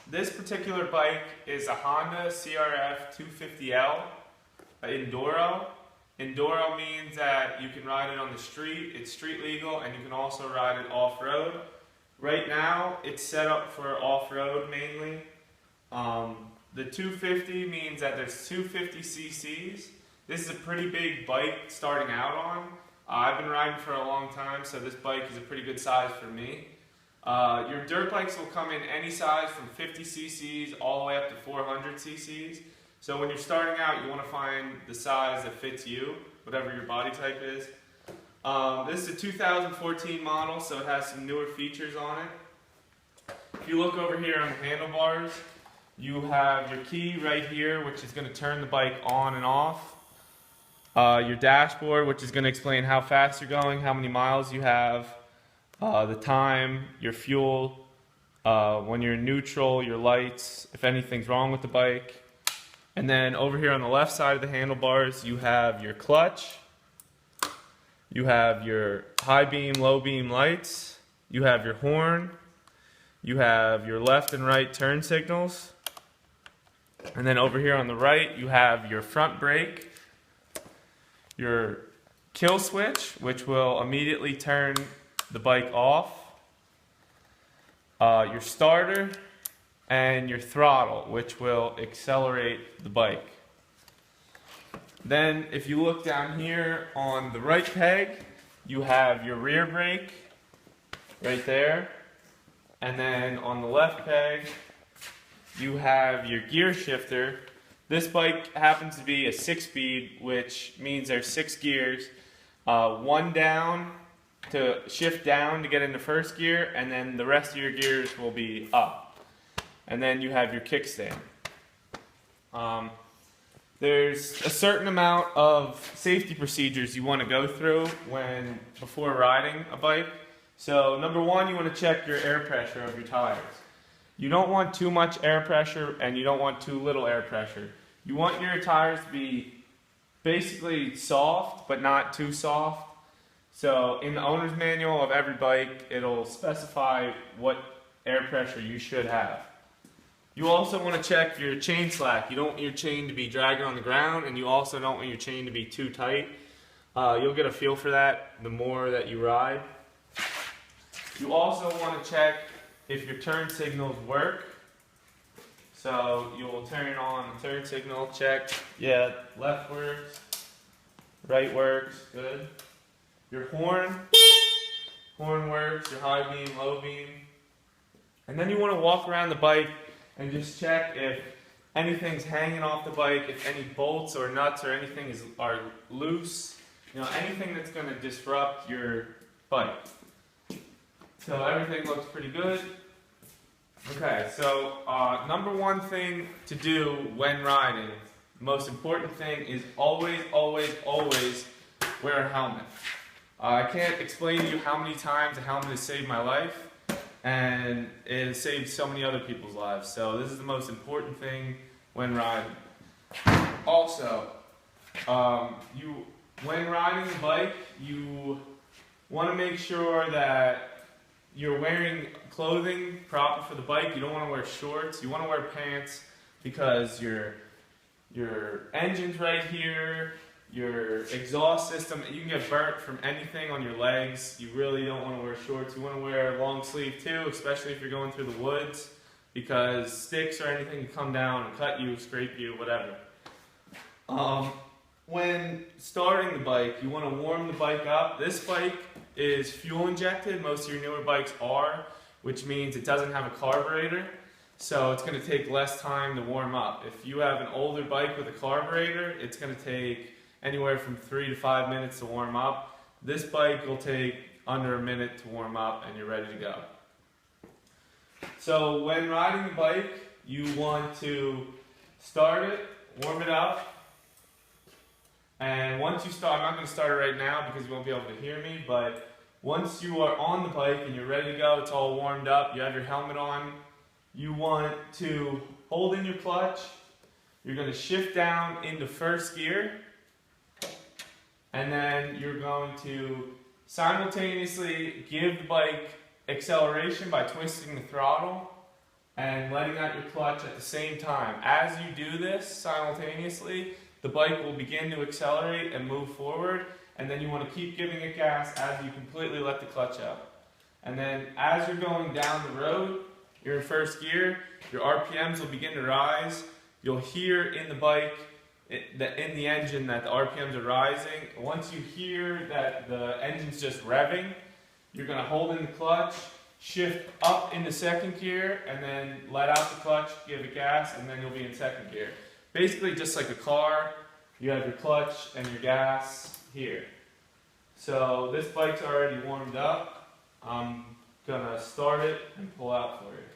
This particular bike is a Honda CRF 250L Enduro. Enduro means that you can ride it on the street, it's street legal, and you can also ride it off-road. Right now, it's set up for off-road mainly. The 250 means that there's 250 cc's. This is a pretty big bike starting out on. I've been riding for a long time, so this bike is a pretty good size for me. Your dirt bikes will come in any size from 50 cc's all the way up to 400 cc's. So when you're starting out, you want to find the size that fits you, whatever your body type is. This is a 2014 model, so it has some newer features on it. If you look over here on the handlebars, you have your key right here, which is going to turn the bike on and off. Your dashboard, which is going to explain how fast you're going, how many miles you have, the time, your fuel, when you're in neutral, your lights, if anything's wrong with the bike. And then over here on the left side of the handlebars, you have your clutch, you have your high beam, low beam lights, you have your horn, you have your left and right turn signals, and then over here on the right, you have your front brake, your kill switch, which will immediately turn the bike off, your starter, and your throttle, which will accelerate the bike. Then if you look down here on the right peg, you have your rear brake right there, and then on the left peg you have your gear shifter. This bike happens to be a 6-speed, which means there's 6 gears, one down to shift down to get into first gear, and then the rest of your gears will be up. And then you have your kickstand. There's a certain amount of safety procedures you want to go through before riding a bike. So number one, you want to check your air pressure of your tires. You don't want too much air pressure and you don't want too little air pressure. You want your tires to be basically soft, but not too soft. So in the owner's manual of every bike, it'll specify what air pressure you should have. You also want to check your chain slack. You don't want your chain to be dragging on the ground, and you also don't want your chain to be too tight. You'll get a feel for that the more that you ride. You also want to check if your turn signals work. So you'll turn on the turn signal, check, yeah, left works, right works, good. Your horn works, your high beam, low beam. And then you want to walk around the bike and just check if anything's hanging off the bike, if any bolts or nuts or anything are loose, anything that's going to disrupt your bike. So everything looks pretty good. Okay, so number one thing to do when riding, the most important thing is always, always, always wear a helmet. I can't explain to you how many times a helmet has saved my life. And it has saved so many other people's lives. So this is the most important thing when riding. Also, when riding a bike, you want to make sure that you're wearing clothing proper for the bike. You don't want to wear shorts. You want to wear pants because your engine's right here. Your exhaust system, you can get burnt from anything on your legs. You really don't want to wear shorts. You want to wear a long sleeve too, especially if you're going through the woods, because sticks or anything can come down and cut you, scrape you, whatever. When starting the bike, you want to warm the bike up. This bike is fuel injected. Most of your newer bikes are, which means it doesn't have a carburetor. So it's going to take less time to warm up. If you have an older bike with a carburetor, it's going to take anywhere from 3 to 5 minutes to warm up. This bike will take under a minute to warm up and you're ready to go. So when riding the bike, you want to start it, warm it up, and once you start, I'm not going to start it right now because you won't be able to hear me, but once you are on the bike and you're ready to go, it's all warmed up, you have your helmet on, you want to hold in your clutch, you're going to shift down into first gear, and then you're going to simultaneously give the bike acceleration by twisting the throttle, and letting out your clutch at the same time. As you do this simultaneously, the bike will begin to accelerate and move forward, and then you want to keep giving it gas as you completely let the clutch out. And then as you're going down the road, you're in first gear, your RPMs will begin to rise. You'll hear in the bike, in the engine, that the RPMs are rising. Once you hear that the engine's just revving, you're going to hold in the clutch, shift up into second gear, and then let out the clutch, give it gas, and then you'll be in second gear. Basically just like a car, you have your clutch and your gas here. So this bike's already warmed up. I'm going to start it and pull out for you.